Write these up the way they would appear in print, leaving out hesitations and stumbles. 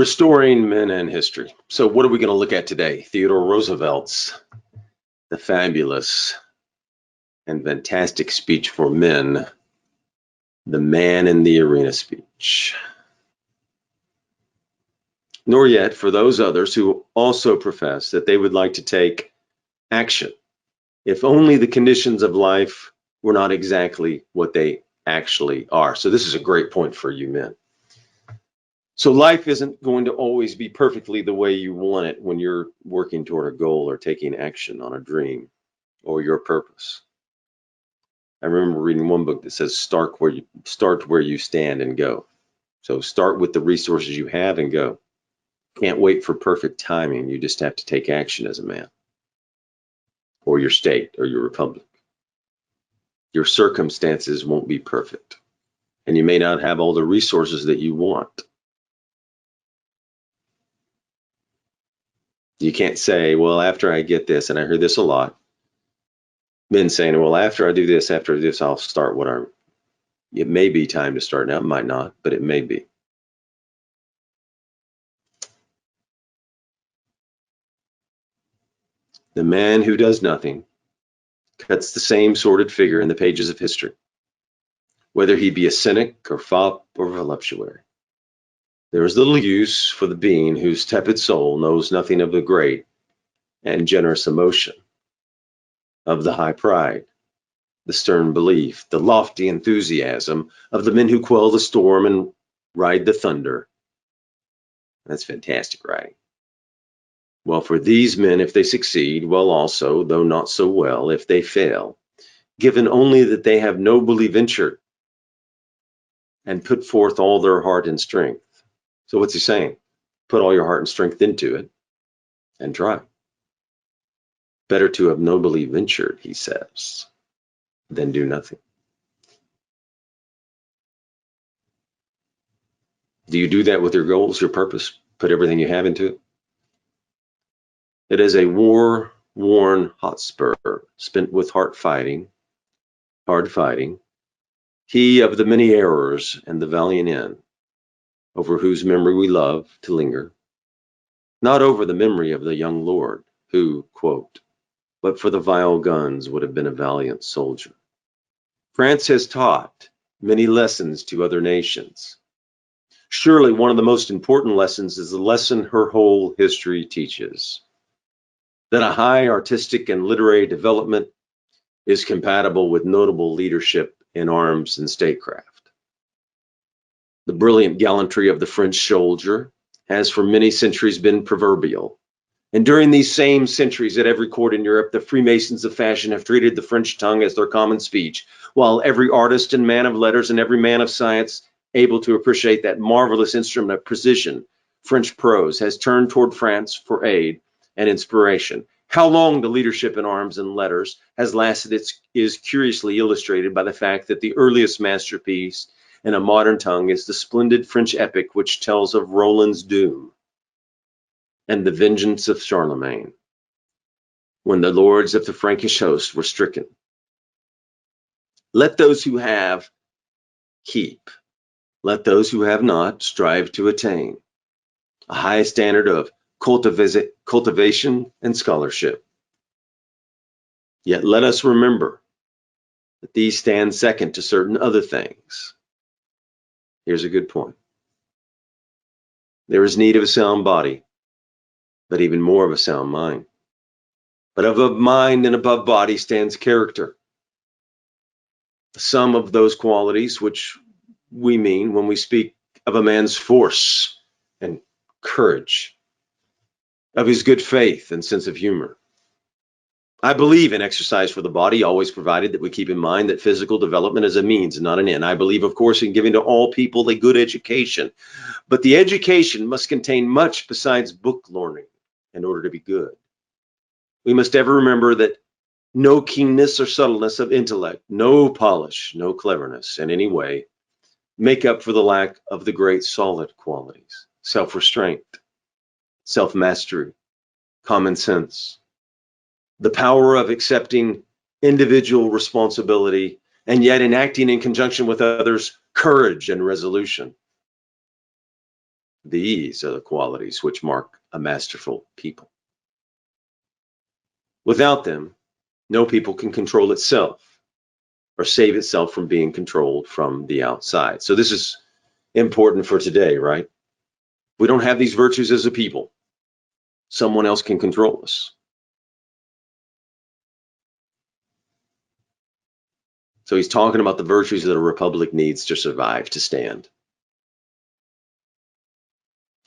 Restoring Men and History. So what are we going to look at today? Theodore Roosevelt's The Fabulous and Fantastic Speech for Men, the Man in the Arena speech. Nor yet for those others who also profess that they would like to take action, if only the conditions of life were not exactly what they actually are. So this is a great point for you men. So life isn't going to always be perfectly the way you want it when you're working toward a goal or taking action on a dream or your purpose. I remember reading one book that says start where you stand and go. So start with the resources you have and go. Can't wait for perfect timing. You just have to take action as a man, or your state, or your republic. Your circumstances won't be perfect, and you may not have all the resources that you want. You can't say, well, after I get this, and I hear this a lot, men saying, well, after I do this, I'll start it may be time to start now. It might not, but it may be. The man who does nothing cuts the same sordid figure in the pages of history, whether he be a cynic or fop or voluptuary. There is little use for the being whose tepid soul knows nothing of the great and generous emotion, of the high pride, the stern belief, the lofty enthusiasm of the men who quell the storm and ride the thunder. That's fantastic writing. Well, for these men, if they succeed, well also, though not so well, if they fail, given only that they have nobly ventured and put forth all their heart and strength. So what's he saying? Put all your heart and strength into it and try. Better to have nobly ventured, he says, than do nothing. Do you do that with your goals, your purpose? Put everything you have into it? It is a war-worn Hotspur, spent with hard fighting, he of the many errors and the valiant end, over whose memory we love to linger, not over the memory of the young lord, who, quote, but for the vile guns would have been a valiant soldier. France has taught many lessons to other nations. Surely one of the most important lessons is the lesson her whole history teaches, that a high artistic and literary development is compatible with notable leadership in arms and statecraft. The brilliant gallantry of the French soldier has for many centuries been proverbial. And during these same centuries, at every court in Europe, the Freemasons of fashion have treated the French tongue as their common speech, while every artist and man of letters and every man of science able to appreciate that marvelous instrument of precision, French prose, has turned toward France for aid and inspiration. How long the leadership in arms and letters has lasted is curiously illustrated by the fact that the earliest masterpiece in a modern tongue is the splendid French epic which tells of Roland's doom and the vengeance of Charlemagne, when the lords of the Frankish host were stricken. Let those who have keep. Let those who have not strive to attain a high standard of cultivation and scholarship. Yet let us remember that these stand second to certain other things. Here's a good point. There is need of a sound body, but even more of a sound mind. But above mind and above body stands character. The sum of those qualities which we mean when we speak of a man's force and courage, of his good faith and sense of humor. I believe in exercise for the body, always provided that we keep in mind that physical development is a means and not an end. I believe, of course, in giving to all people a good education, but the education must contain much besides book learning in order to be good. We must ever remember that no keenness or subtleness of intellect, no polish, no cleverness in any way make up for the lack of the great solid qualities: self-restraint, self-mastery, common sense, the power of accepting individual responsibility and yet enacting in conjunction with others courage and resolution. These are the qualities which mark a masterful people. Without them, no people can control itself or save itself from being controlled from the outside. So this is important for today, right? We don't have these virtues as a people. Someone else can control us. So he's talking about the virtues that a republic needs to survive, to stand,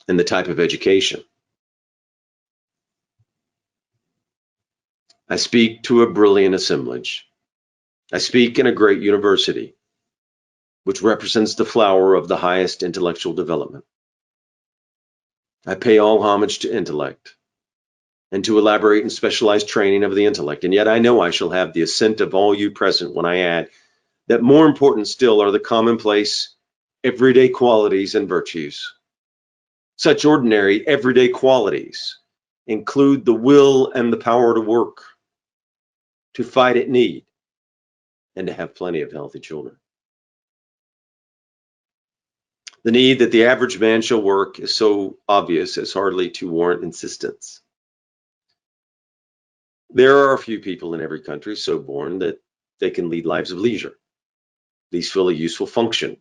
and the type of education. I speak to a brilliant assemblage. I speak in a great university, which represents the flower of the highest intellectual development. I pay all homage to intellect and to elaborate and specialized training of the intellect. And yet I know I shall have the assent of all you present when I add that more important still are the commonplace, everyday qualities and virtues. Such ordinary, everyday qualities include the will and the power to work, to fight at need, and to have plenty of healthy children. The need that the average man shall work is so obvious as hardly to warrant insistence. There are a few people in every country so born that they can lead lives of leisure. These fill a useful function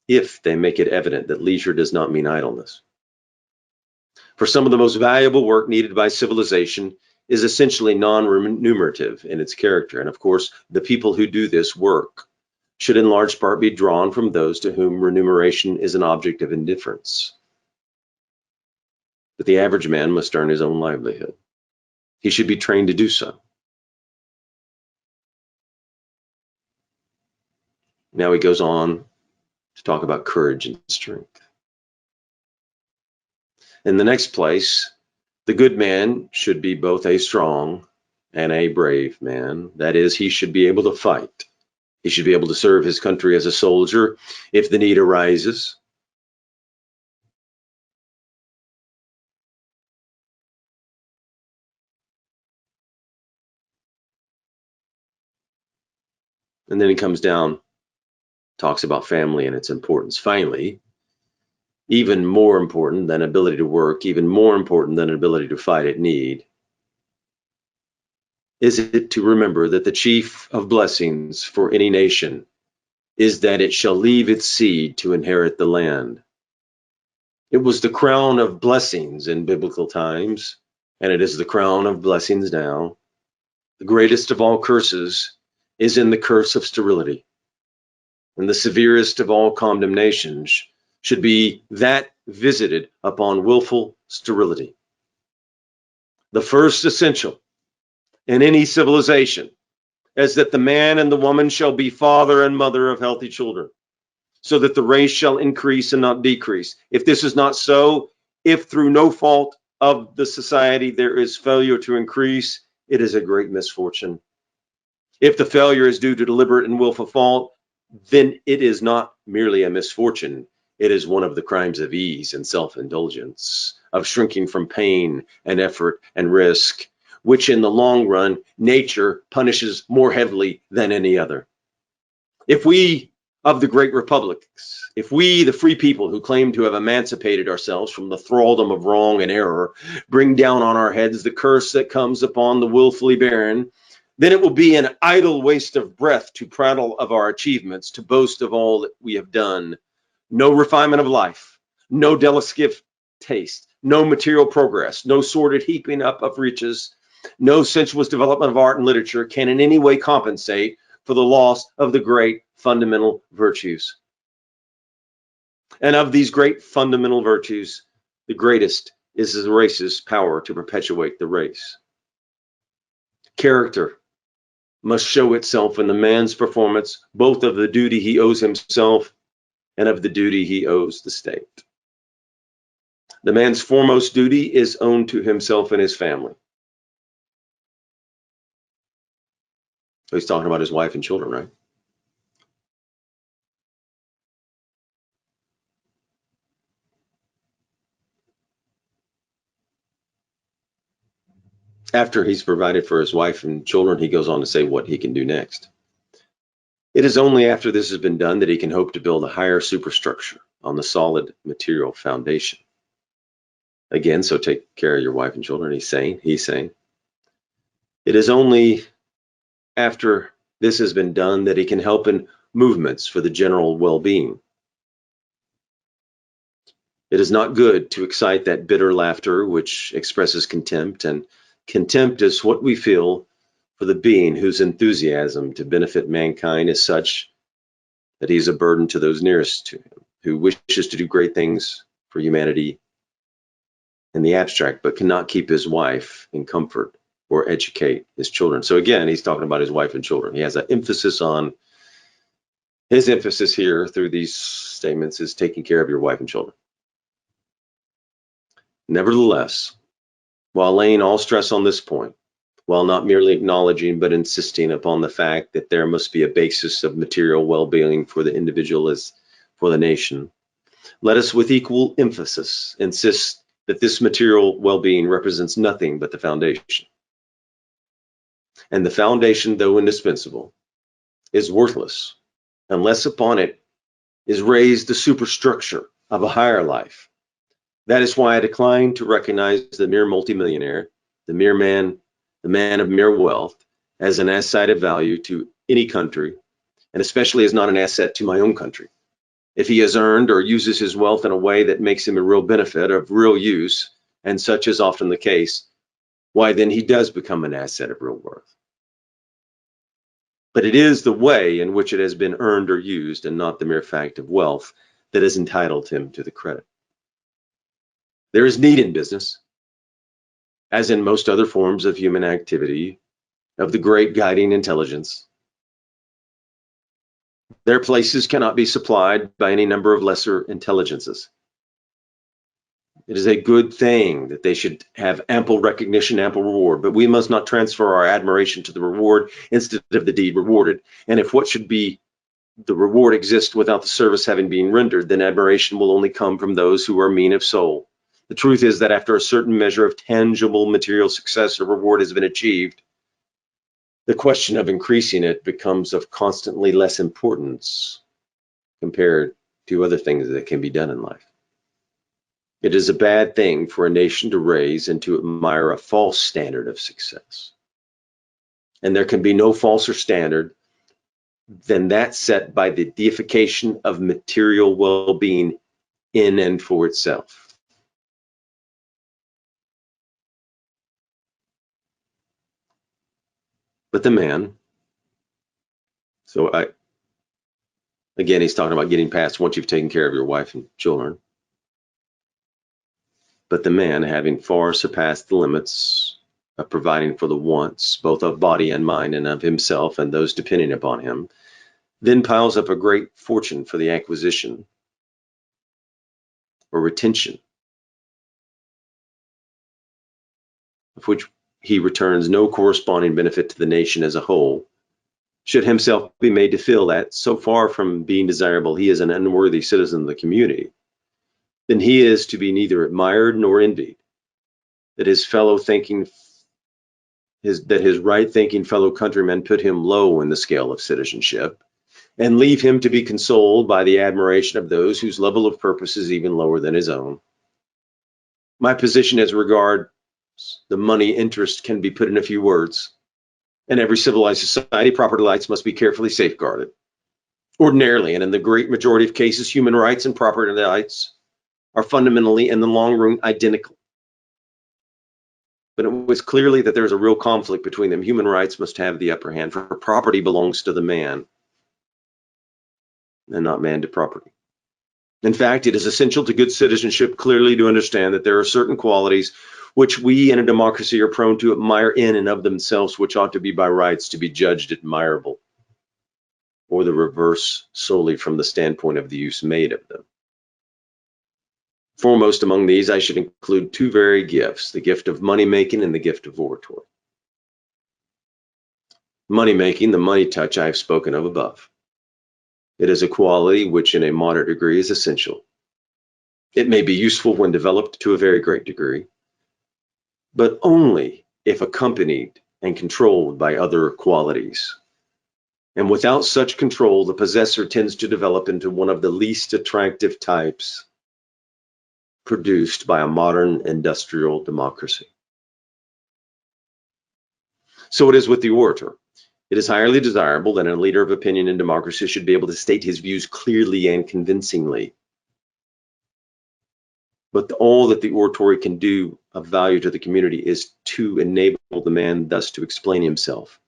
if they make it evident that leisure does not mean idleness. For some of the most valuable work needed by civilization is essentially non-remunerative in its character. And of course, the people who do this work should in large part be drawn from those to whom remuneration is an object of indifference. But the average man must earn his own livelihood. He should be trained to do so. Now he goes on to talk about courage and strength. In the next place, the good man should be both a strong and a brave man. That is, he should be able to fight. He should be able to serve his country as a soldier if the need arises. And then he comes down, talks about family and its importance. Finally, even more important than ability to work, even more important than ability to fight at need, is it to remember that the chief of blessings for any nation is that it shall leave its seed to inherit the land. It was the crown of blessings in biblical times, and it is the crown of blessings now. The greatest of all curses is in the curse of sterility, and the severest of all condemnations should be that visited upon willful sterility. The first essential in any civilization is that the man and the woman shall be father and mother of healthy children, so that the race shall increase and not decrease. If this is not so, if through no fault of the society there is failure to increase, it is a great misfortune. If the failure is due to deliberate and willful fault, then it is not merely a misfortune. It is one of the crimes of ease and self-indulgence, of shrinking from pain and effort and risk, which in the long run, nature punishes more heavily than any other. If we of the great republics, if we, the free people who claim to have emancipated ourselves from the thraldom of wrong and error, bring down on our heads the curse that comes upon the willfully barren, then it will be an idle waste of breath to prattle of our achievements, to boast of all that we have done. No refinement of life, no delicate taste, no material progress, no sordid heaping up of riches, no sensuous development of art and literature can in any way compensate for the loss of the great fundamental virtues. And of these great fundamental virtues, the greatest is the race's power to perpetuate the race. Character must show itself in the man's performance, both of the duty he owes himself and of the duty he owes the state. The man's foremost duty is owed to himself and his family. So he's talking about his wife and children, right? After he's provided for his wife and children, he goes on to say what he can do next. It is only after this has been done that he can hope to build a higher superstructure on the solid material foundation. Again, so take care of your wife and children, he's saying. It is only after this has been done that he can help in movements for the general well-being. It is not good to excite that bitter laughter which expresses contempt, and contempt is what we feel for the being whose enthusiasm to benefit mankind is such that he is a burden to those nearest to him, who wishes to do great things for humanity in the abstract, but cannot keep his wife in comfort or educate his children. So again, he's talking about his wife and children. He has an emphasis on, his emphasis here through these statements is taking care of your wife and children. Nevertheless, while laying all stress on this point, while not merely acknowledging but insisting upon the fact that there must be a basis of material well-being for the individual as for the nation, let us with equal emphasis insist that this material well-being represents nothing but the foundation. And the foundation, though indispensable, is worthless unless upon it is raised the superstructure of a higher life. That is why I decline to recognize the mere multimillionaire, the man of mere wealth, as an asset of value to any country, and especially as not an asset to my own country. If he has earned or uses his wealth in a way that makes him a real benefit of real use, and such is often the case, why then he does become an asset of real worth. But it is the way in which it has been earned or used, and not the mere fact of wealth, that has entitled him to the credit. There is need in business, as in most other forms of human activity, of the great guiding intelligence. Their places cannot be supplied by any number of lesser intelligences. It is a good thing that they should have ample recognition, ample reward, but we must not transfer our admiration to the reward instead of the deed rewarded. And if what should be the reward exists without the service having been rendered, then admiration will only come from those who are mean of soul. The truth is that after a certain measure of tangible material success or reward has been achieved, the question of increasing it becomes of constantly less importance compared to other things that can be done in life. It is a bad thing for a nation to raise and to admire a false standard of success. And there can be no falser standard than that set by the deification of material well-being in and for itself. But the man, again, he's talking about getting past once you've taken care of your wife and children. But the man, having far surpassed the limits of providing for the wants, both of body and mind, and of himself and those depending upon him, then piles up a great fortune for the acquisition or retention, of which he returns no corresponding benefit to the nation as a whole, should himself be made to feel that, so far from being desirable, he is an unworthy citizen of the community, then he is to be neither admired nor envied. That his right-thinking fellow countrymen put him low in the scale of citizenship, and leave him to be consoled by the admiration of those whose level of purpose is even lower than his own. My position as regards the money interest can be put in a few words. In every civilized society, property rights must be carefully safeguarded. Ordinarily, and in the great majority of cases, human rights and property rights are fundamentally, in the long run, identical. But it was clearly that there is a real conflict between them. Human rights must have the upper hand, for property belongs to the man, and not man to property. In fact, it is essential to good citizenship clearly to understand that there are certain qualities which we in a democracy are prone to admire in and of themselves, which ought to be by rights to be judged admirable, or the reverse solely from the standpoint of the use made of them. Foremost among these, I should include two very gifts, the gift of money making and the gift of oratory. Money making, the money touch I have spoken of above. It is a quality which in a moderate degree is essential. It may be useful when developed to a very great degree, but only if accompanied and controlled by other qualities. And without such control, the possessor tends to develop into one of the least attractive types produced by a modern industrial democracy. So it is with the orator. It is highly desirable that a leader of opinion in democracy should be able to state his views clearly and convincingly. But all that the oratory can do of value to the community is to enable the man thus to explain himself.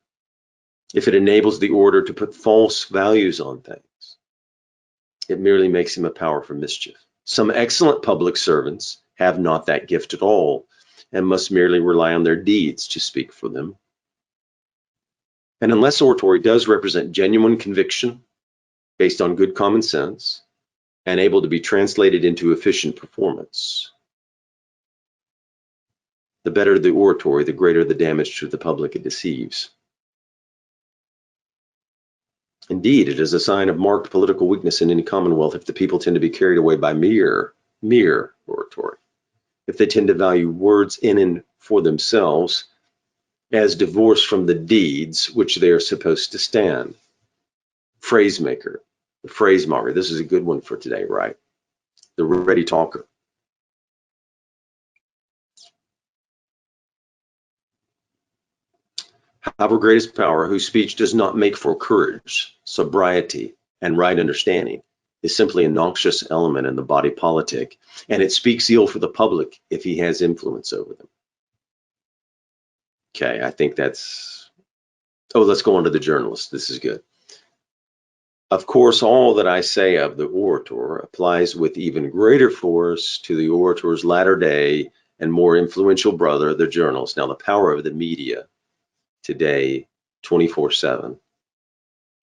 If it enables the orator to put false values on things, it merely makes him a power for mischief. Some excellent public servants have not that gift at all and must merely rely on their deeds to speak for them. And unless oratory does represent genuine conviction based on good common sense and able to be translated into efficient performance, the better the oratory, the greater the damage to the public it deceives. Indeed, it is a sign of marked political weakness in any commonwealth if the people tend to be carried away by mere oratory. If they tend to value words in and for themselves as divorced from the deeds which they are supposed to stand. Phrase maker, the phrase monger. This is a good one for today, right? The ready talker. However great his power, whose speech does not make for courage, sobriety, and right understanding, is simply a noxious element in the body politic, and it speaks ill for the public if he has influence over them. Okay, I think that's... Oh, let's go on to the journalist. This is good. Of course, all that I say of the orator applies with even greater force to the orator's latter day and more influential brother, the journalist. Now, the power of the media today, 24/7,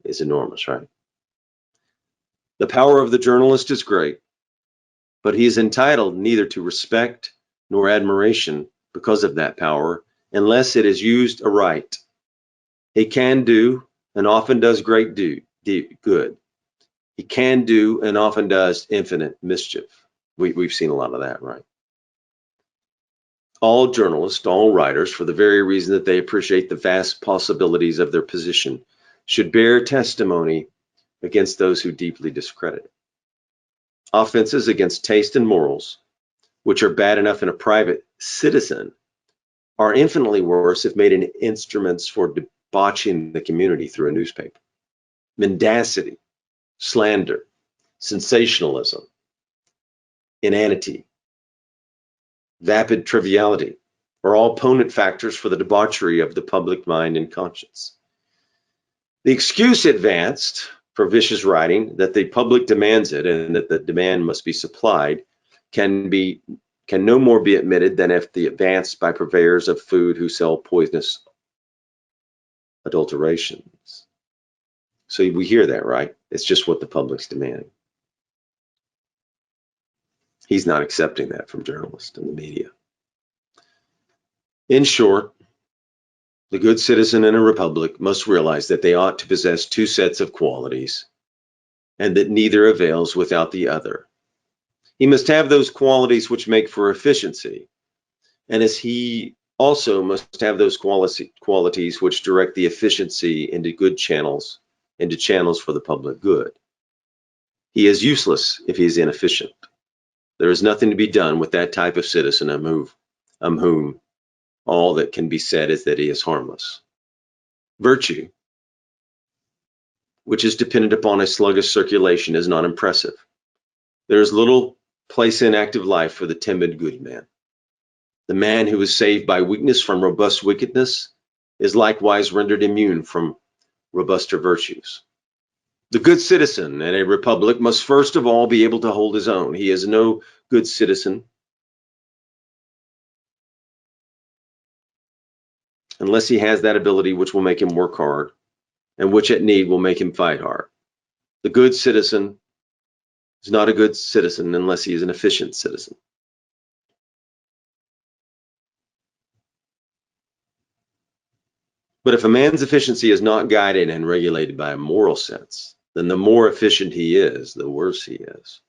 is enormous, right? The power of the journalist is great, but he is entitled neither to respect nor admiration because of that power, unless it is used aright. He can do and often does great good. He can do and often does infinite mischief. We've seen a lot of that, right? All journalists, all writers, for the very reason that they appreciate the vast possibilities of their position, should bear testimony against those who deeply discredit it. Offenses against taste and morals, which are bad enough in a private citizen, are infinitely worse if made in instruments for debauching the community through a newspaper. Mendacity, slander, sensationalism, inanity, vapid triviality are all potent factors for the debauchery of the public mind and conscience. The excuse advanced for vicious writing that the public demands it and that the demand must be supplied can no more be admitted than if the advanced by purveyors of food who sell poisonous adulterations. So we hear that, right? It's just what the public's demanding. He's not accepting that from journalists and the media. In short, the good citizen in a republic must realize that they ought to possess two sets of qualities and that neither avails without the other. He must have those qualities which make for efficiency, and as he also must have those qualities which direct the efficiency into good channels, into channels for the public good. He is useless if he is inefficient. There is nothing to be done with that type of citizen of whom all that can be said is that he is harmless. Virtue, which is dependent upon a sluggish circulation, is not impressive. There is little place in active life for the timid good man. The man who is saved by weakness from robust wickedness is likewise rendered immune from robuster virtues. The good citizen in a republic must first of all be able to hold his own. He is no good citizen unless he has that ability which will make him work hard and which at need will make him fight hard. The good citizen is not a good citizen unless he is an efficient citizen. But if a man's efficiency is not guided and regulated by a moral sense, then the more efficient he is, the worse he is,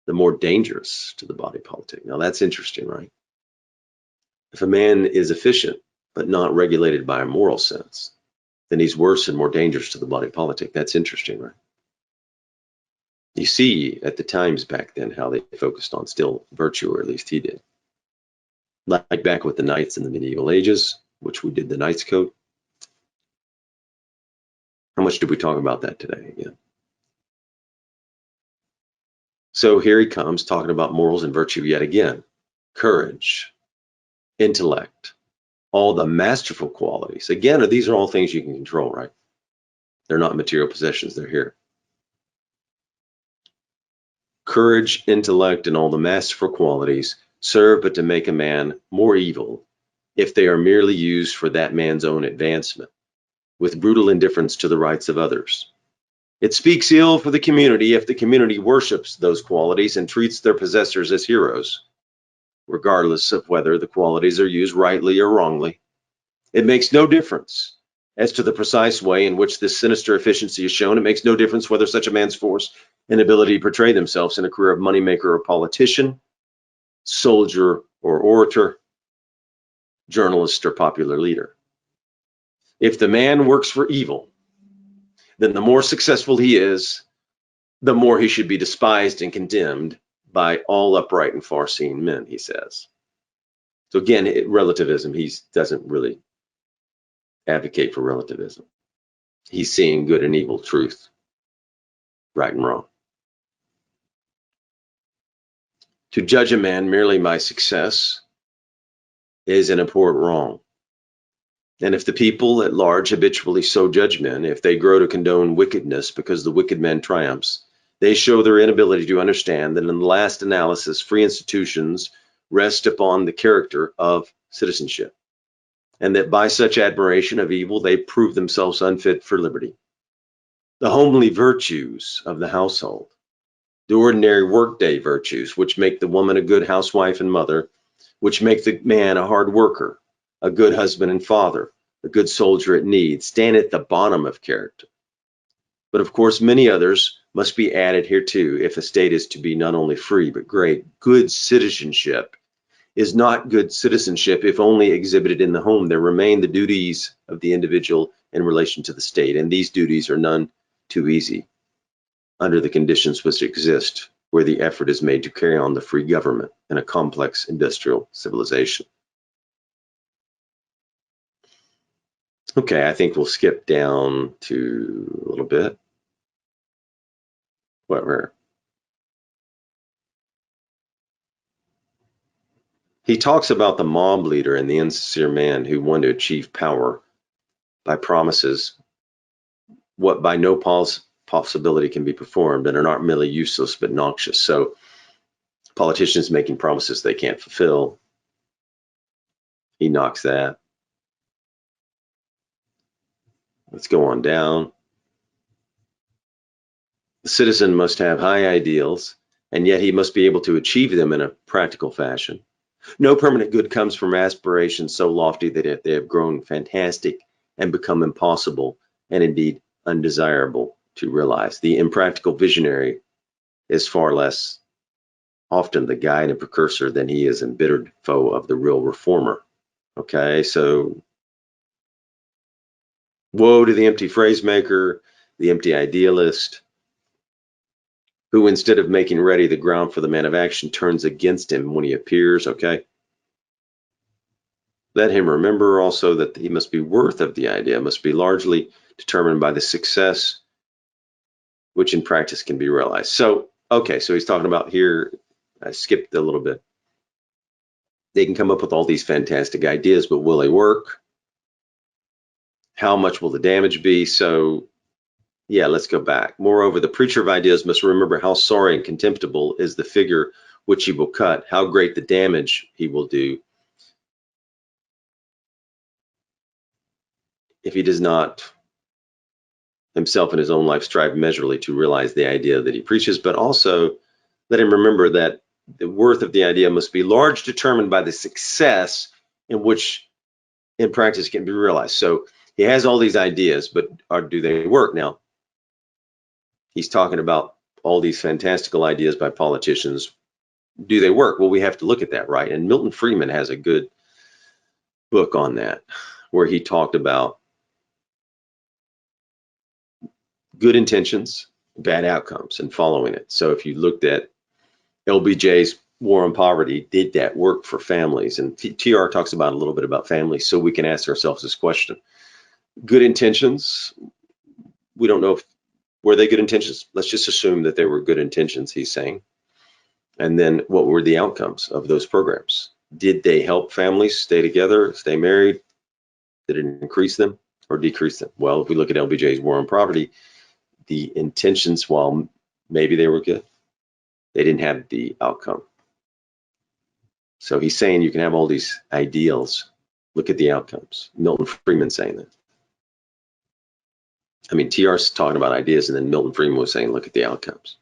the more dangerous to the body politic. Now that's interesting, right? If a man is efficient but not regulated by a moral sense, then he's worse and more dangerous to the body politic. That's interesting, right? You see at the times back then how they focused on still virtue, or at least he did. Like back with the knights in the medieval ages, which we did the Knights Code. How much did we talk about that today again? So here he comes talking about morals and virtue yet again. Courage, intellect, all the masterful qualities. Again, these are all things you can control, right? They're not material possessions, they're here. Courage, intellect, and all the masterful qualities serve but to make a man more evil if they are merely used for that man's own advancement, with brutal indifference to the rights of others. It speaks ill for the community if the community worships those qualities and treats their possessors as heroes, regardless of whether the qualities are used rightly or wrongly. It makes no difference as to the precise way in which this sinister efficiency is shown. It makes no difference whether such a man's force and ability to portray themselves in a career of moneymaker or politician, soldier or orator, journalist or popular leader. If the man works for evil, then the more successful he is, the more he should be despised and condemned by all upright and far-seeing men, he says. So again, relativism, he doesn't really advocate for relativism. He's seeing good and evil, truth, right and wrong. To judge a man merely by success is an abhorrent wrong. And if the people at large habitually so judge men, if they grow to condone wickedness because the wicked man triumphs, they show their inability to understand that in the last analysis, free institutions rest upon the character of citizenship, and that by such admiration of evil, they prove themselves unfit for liberty. The homely virtues of the household, the ordinary workday virtues, which make the woman a good housewife and mother, which make the man a hard worker, a good husband and father, a good soldier at need, stand at the bottom of character. But of course, many others must be added here too, if a state is to be not only free, but great. Good citizenship is not good citizenship if only exhibited in the home. There remain the duties of the individual in relation to the state, and these duties are none too easy under the conditions which exist where the effort is made to carry on the free government in a complex industrial civilization. Okay, I think we'll skip down to a little bit. Whatever. He talks about the mob leader and the insincere man who want to achieve power by promises what by no possibility can be performed and are not merely useless but noxious. So politicians making promises they can't fulfill. He knocks that. Let's go on down. The citizen must have high ideals, and yet he must be able to achieve them in a practical fashion. No permanent good comes from aspirations so lofty that they have grown fantastic and become impossible and indeed undesirable to realize. The impractical visionary is far less often the guide and precursor than he is embittered foe of the real reformer. Okay, so woe to the empty phrase maker, the empty idealist, who instead of making ready the ground for the man of action turns against him when he appears. Okay, let him remember also that he must be worth of the idea, must be largely determined by the success which in practice can be realized. So, okay, so he's talking about here, I skipped a little bit. They can come up with all these fantastic ideas, but will they work? How much will the damage be? So, yeah, let's go back. Moreover, the preacher of ideas must remember how sorry and contemptible is the figure which he will cut, how great the damage he will do if he does not himself in his own life strive measurably to realize the idea that he preaches, but also let him remember that the worth of the idea must be large, determined by the success in which in practice can be realized. So he has all these ideas, but do they work? Now, he's talking about all these fantastical ideas by politicians. Do they work? Well, we have to look at that, right? And Milton Friedman has a good book on that, where he talked about good intentions, bad outcomes and following it. So if you looked at LBJ's War on Poverty, did that work for families? And TR talks about a little bit about families, so we can ask ourselves this question. Good intentions, we don't know if were they good intentions. Let's just assume that they were good intentions, he's saying. And then what were the outcomes of those programs? Did they help families stay together, stay married? Did it increase them or decrease them? Well, if we look at LBJ's War on Poverty, the intentions, while maybe they were good, they didn't have the outcome. So he's saying you can have all these ideals, look at the outcomes. Milton Friedman saying that. I mean, TR's talking about ideas, and then Milton Friedman was saying, look at the outcomes.